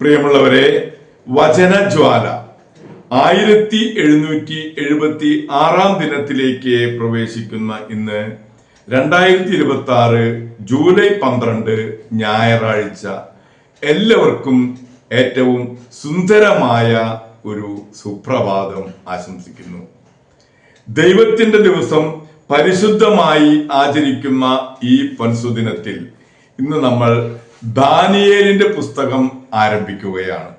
പ്രിയമുള്ളവരെ, വചനജ്വാല 1776 ദിനത്തിലേക്ക് പ്രവേശിക്കുന്ന ഇന്ന് 2026 ജൂലൈ 12 ഞായറാഴ്ച എല്ലാവർക്കും ഏറ്റവും സുന്ദരമായ ഒരു സുപ്രഭാതം ആശംസിക്കുന്നു. ദൈവത്തിന്റെ ദിവസം പരിശുദ്ധമായി ആചരിക്കുന്ന ഈ പൊൻസുദിനത്തിൽ ഇന്ന് നമ്മൾ ദാനിയേലിന്റെ പുസ്തകം ആരംഭിക്കുകയാണ്.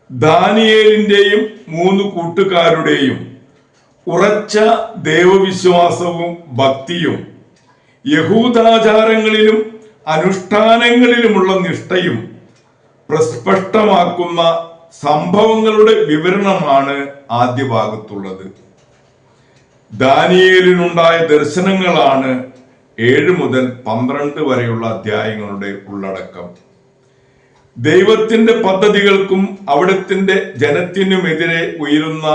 ദാനിയേലിന്റെയും 3 കൂട്ടുകാരുടെയും ഉറച്ച ദൈവവിശ്വാസവും ഭക്തിയും യഹൂദാചാരങ്ങളിലും അനുഷ്ഠാനങ്ങളിലുമുള്ള നിഷ്ഠയും പ്രസ്പഷ്ടമാക്കുന്ന സംഭവങ്ങളുടെ വിവരണമാണ് ആദ്യ ഭാഗത്തുള്ളത്. ദാനിയേലിനുണ്ടായ ദർശനങ്ങളാണ് 7 മുതൽ 12 വരെയുള്ള അധ്യായങ്ങളുടെ ഉള്ളടക്കം. ദൈവത്തിന്റെ പദ്ധതികൾക്കും അവിടത്തിന്റെ ജനത്തിനുമെതിരെ ഉയരുന്ന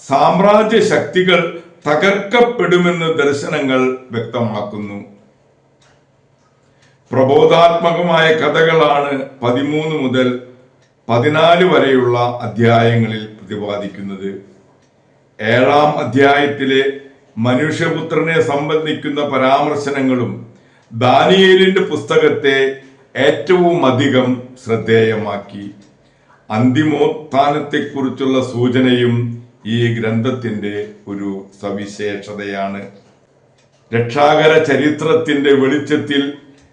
സാമ്രാജ്യ ശക്തികൾ തകർക്കപ്പെടുമെന്ന് ദർശനങ്ങൾ വ്യക്തമാക്കുന്നു. പ്രബോധാത്മകമായ കഥകളാണ് 13 മുതൽ 14 വരെയുള്ള അധ്യായങ്ങളിൽ പ്രതിപാദിക്കുന്നത്. 7-ാം അധ്യായത്തിലെ മനുഷ്യപുത്രനെ സംബന്ധിക്കുന്ന പരാമർശനങ്ങളും ദാനിയേലിന്റെ പുസ്തകത്തെ ഏറ്റവും അധികം ശ്രദ്ധേയമാക്കി. അന്തിമോത്ഥാനത്തെക്കുറിച്ചുള്ള സൂചനയും ഈ ഗ്രന്ഥത്തിന്റെ ഒരു സവിശേഷതയാണ്. രക്ഷാകര ചരിത്രത്തിന്റെ വെളിച്ചത്തിൽ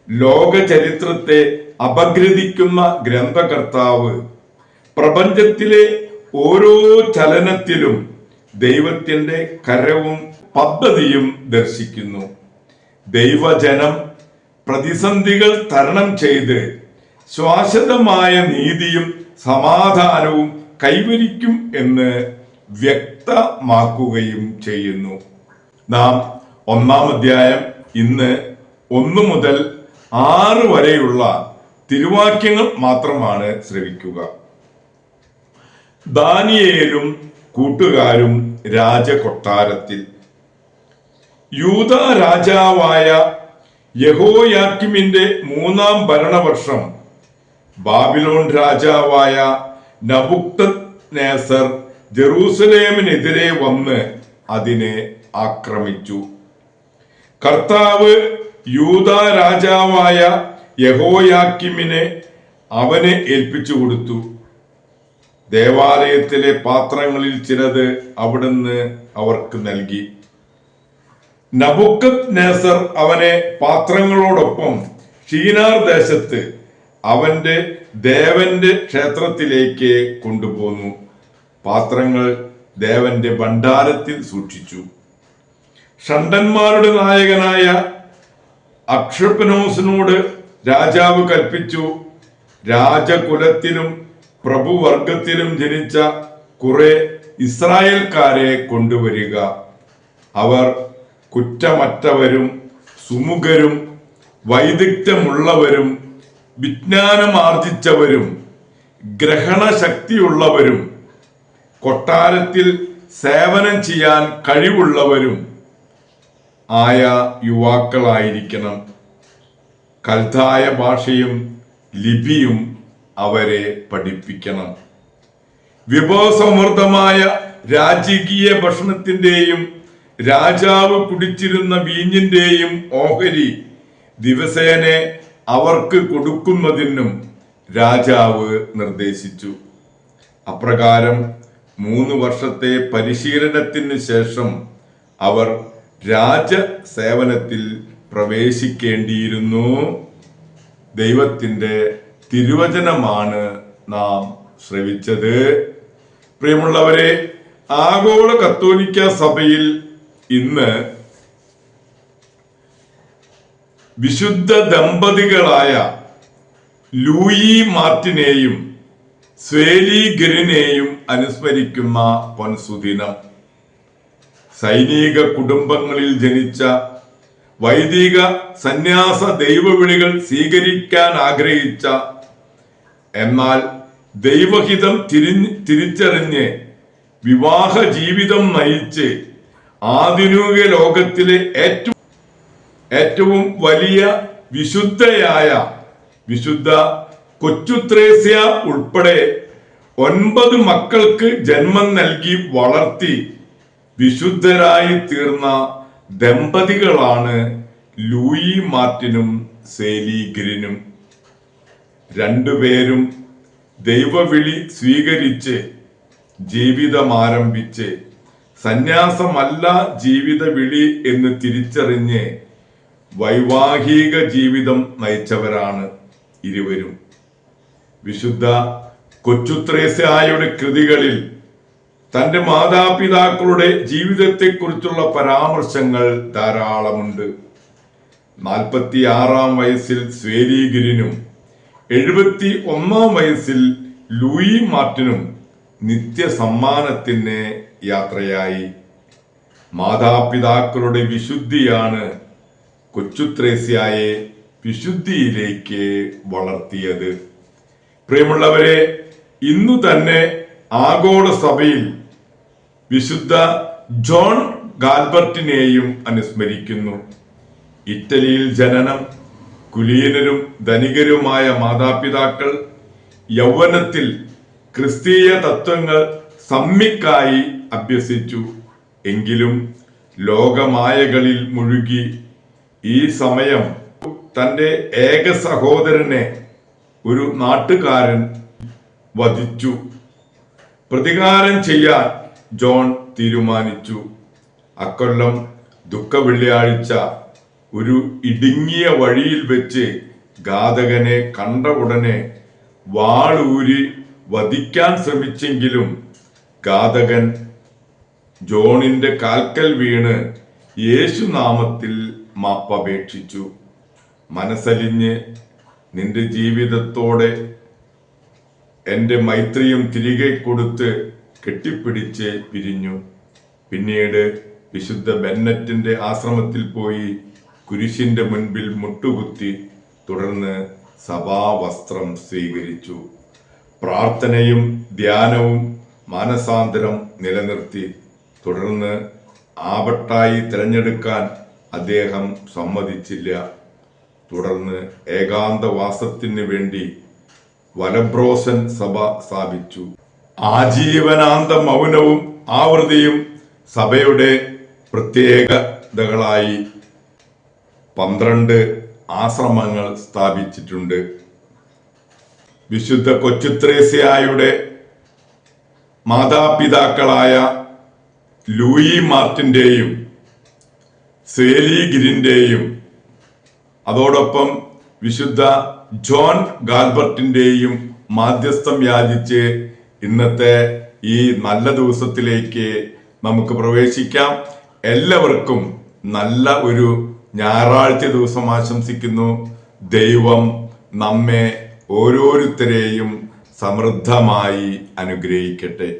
ലോക ചരിത്രത്തെ അപഗ്രഥിക്കുന്ന ഗ്രന്ഥകർത്താവ് പ്രപഞ്ചത്തിലെ ഓരോ ചലനത്തിലും ദൈവത്തിന്റെ കരവും പദ്ധതിയും ദർശിക്കുന്നു. ദൈവജനം പ്രതിസന്ധികൾ തരണം ചെയ്ത് ശാശ്വതമായ നീതിയും സമാധാനവും കൈവരിക്കും എന്ന് വ്യക്തമാക്കുകയും ചെയ്യുന്നു. നാം 1-ാം അധ്യായം ഇന്ന് 1 മുതൽ 6 വരെയുള്ള തിരുവാക്യങ്ങൾ മാത്രമാണ് ശ്രവിക്കുക. ദാനിയേലും കൂട്ടുകാരും രാജകൊട്ടാരത്തിൽ. യൂദ രാജാവായ യഹോയാക്കിമിന്റെ 3-ാം ഭരണവർഷം ബാബിലോൺ രാജാവായ നബുക്കദ്നേസർ ജെറൂസലേമിനെതിരെ വന്ന് അതിനെ ആക്രമിച്ചു. കർത്താവ് യൂദ രാജാവായ യഹോയാക്കിമിനെ അവനെ ഏൽപ്പിച്ചു കൊടുത്തു. ദേവാലയത്തിലെ പാത്രങ്ങളിൽ ചിലത് അവിടുന്ന് അവർക്ക് നൽകി. നബുക്കദ്നേസർ അവനെ പാത്രങ്ങളോടൊപ്പം ഷീനാർ ദേശത്ത് അവന്റെ ദേവന്റെ ക്ഷേത്രത്തിലേക്ക് കൊണ്ടുപോന്നു. പാത്രങ്ങൾ ദേവന്റെ ഭണ്ഡാരത്തിൽ സൂക്ഷിച്ചു. ഷണ്ഡന്മാരുടെ നായകനായ അക്ഷപനോസിനോട് രാജാവ് കൽപ്പിച്ചു, രാജകുലത്തിലും പ്രഭുവർഗത്തിലും ജനിച്ച കുറെ ഇസ്രായേൽക്കാരെ കൊണ്ടുവരിക. അവർ കുറ്റമറ്റവരും സുമുഖരും വൈദഗ്ധ്യമുള്ളവരും വിജ്ഞാനമാർജിച്ചവരും ഗ്രഹണശക്തിയുള്ളവരും കൊട്ടാരത്തിൽ സേവനം ചെയ്യാൻ കഴിവുള്ളവരും ആയ യുവാക്കളായിരിക്കണം. കൽദായ ഭാഷയും ലിപിയും അവരെ പഠിപ്പിക്കണം. വിഭവസമൃദ്ധമായ രാജകീയ ഭക്ഷണത്തിന്റെയും രാജാവ് കുടിച്ചിരുന്ന വീഞ്ഞിന്റെയും ഓഹരി ദിവസേന അവർക്ക് കൊടുക്കുന്നതിനും രാജാവ് നിർദ്ദേശിച്ചു. അപ്രകാരം 3 വർഷത്തെ പരിശീലനത്തിന് ശേഷം അവർ രാജസേവനത്തിൽ പ്രവേശിക്കേണ്ടിയിരുന്നു. ദൈവത്തിന്റെ തിരുവചനമാണ് നാം ശ്രവിച്ചത്. പ്രിയമുള്ളവരെ, ആഗോള കത്തോലിക്ക സഭയിൽ ഇന്ന് വിശുദ്ധ ദമ്പതികളായ ലൂയി മാർട്ടിനെയും സ്വേലി ഗെറിനെയും അനുസ്മരിക്കുന്ന പൊൻസുദിനം. സൈനിക കുടുംബങ്ങളിൽ ജനിച്ച വൈദിക സന്യാസ ദൈവവിളികൾ സ്വീകരിക്കാൻ ആഗ്രഹിച്ച, എന്നാൽ ദൈവഹിതം തിരിച്ചറിഞ്ഞ് വിവാഹ ജീവിതം നയിച്ച് ആധുനിക ലോകത്തിലെ ഏറ്റവും വലിയ വിശുദ്ധയായ വിശുദ്ധ കൊച്ചുത്രേസ്യ ഉൾപ്പെടെ 9 മക്കൾക്ക് ജന്മം നൽകി വളർത്തി വിശുദ്ധരായി തീർന്ന ദമ്പതികളാണ് ലൂയി മാർട്ടിനും സേലി ഗിരിനും. രണ്ടുപേരും ദൈവവിളി സ്വീകരിച്ച് ജീവിതമാരംഭിച്ച് സന്യാസമല്ല ജീവിത വിളി എന്ന് തിരിച്ചറിഞ്ഞ് വൈവാഹിക ജീവിതം നയിച്ചവരാണ് ഇരുവരും. വിശുദ്ധ കൊച്ചുത്രേസ്യായുടെ കൃതികളിൽ തന്റെ മാതാപിതാക്കളുടെ ജീവിതത്തെക്കുറിച്ചുള്ള പരാമർശങ്ങൾ ധാരാളമുണ്ട്. 46-ാം വയസ്സിൽ സേലി ഗിരിനും 71-ാം വയസ്സിൽ ലൂയി മാർട്ടിനും നിത്യസമ്മാനത്തിന് യാത്രയായി. മാതാപിതാക്കളുടെ വിശുദ്ധിയാണ് കൊച്ചുത്രേസ്യായെ വിശുദ്ധിയിലേക്ക് വളർത്തിയത്. പ്രിയമുള്ളവരെ, ഇന്നു തന്നെ ആഗോള സഭയിൽ വിശുദ്ധ ജോൺ ഗാൽബർട്ടിനെയും അനുസ്മരിക്കുന്നു. ഇറ്റലിയിൽ ജനനം, കുലീനരും ധനികരുമായ മാതാപിതാക്കൾ, യൗവനത്തിൽ ക്രിസ്തീയ തത്വങ്ങൾ സമ്മിക്കായി അഭ്യസിച്ചു. എങ്കിലും ലോകമായകളിൽ മുഴുകി ഈ സമയം തന്റെ ഏക സഹോദരനെ ഒരു നാട്ടുകാരൻ വധിച്ചു. പ്രതികാരം ചെയ്യാൻ ജോൺ തീരുമാനിച്ചു. അക്കൊല്ലം ദുഃഖവെള്ളിയാഴ്ച ഒരു ഇടുങ്ങിയ വഴിയിൽ വെച്ച് ഘാതകനെ കണ്ട ഉടനെ വാളൂരി വധിക്കാൻ ശ്രമിച്ചെങ്കിലും ഘാതകൻ ജോണിന്റെ കാൽക്കൽ വീണ് യേശുനാമത്തിൽ മാപ്പപേക്ഷിച്ചു. മനസ്സലിഞ്ഞ് നിന്റെ ജീവിതത്തോടെ എൻ്റെ മൈത്രിയും തിരികെ കൊടുത്ത് കെട്ടിപ്പിടിച്ച് പിരിഞ്ഞു. പിന്നീട് വിശുദ്ധ ബെന്നറ്റിന്റെ ആശ്രമത്തിൽ പോയി കുരിശിന്റെ മുൻപിൽ മുട്ടുകുത്തി. തുടർന്ന് സഭാവസ്ത്രം സ്വീകരിച്ചു. പ്രാർത്ഥനയും ധ്യാനവും മാനസാന്തരം നിലനിർത്തി. തുടർന്ന് ആപത്തായി തിരഞ്ഞെടുക്കാൻ അദ്ദേഹം സമ്മതിച്ചില്ല. തുടർന്ന് ഏകാന്തവാസത്തിന് വേണ്ടി വലബ്രോസൻ സഭ സ്ഥാപിച്ചു. ആജീവനാന്ത മൗനവും ആവൃത്തിയും സഭയുടെ പ്രത്യേകതകളായി 12 ആശ്രമങ്ങൾ സ്ഥാപിച്ചിട്ടുണ്ട്. വിശുദ്ധ കൊച്ചുത്രേസ്യായുടെ മാതാപിതാക്കളായ ലൂയി മാർട്ടിന്റെയും സേലി ഗിരിന്റെയും അതോടൊപ്പം വിശുദ്ധ ജോൺ ഗാൽബർട്ടിന്റെയും മാധ്യസ്ഥം യാചിച്ച് ഇന്നത്തെ ഈ നല്ല ദിവസത്തിലേക്ക് നമുക്ക് പ്രവേശിക്കാം. എല്ലാവർക്കും നല്ല ഒരു ഞായറാഴ്ച ദിവസം ആശംസിക്കുന്നു. ദൈവം നമ്മെ ഓരോരുത്തരെയും സമൃദ്ധമായി അനുഗ്രഹിക്കട്ടെ.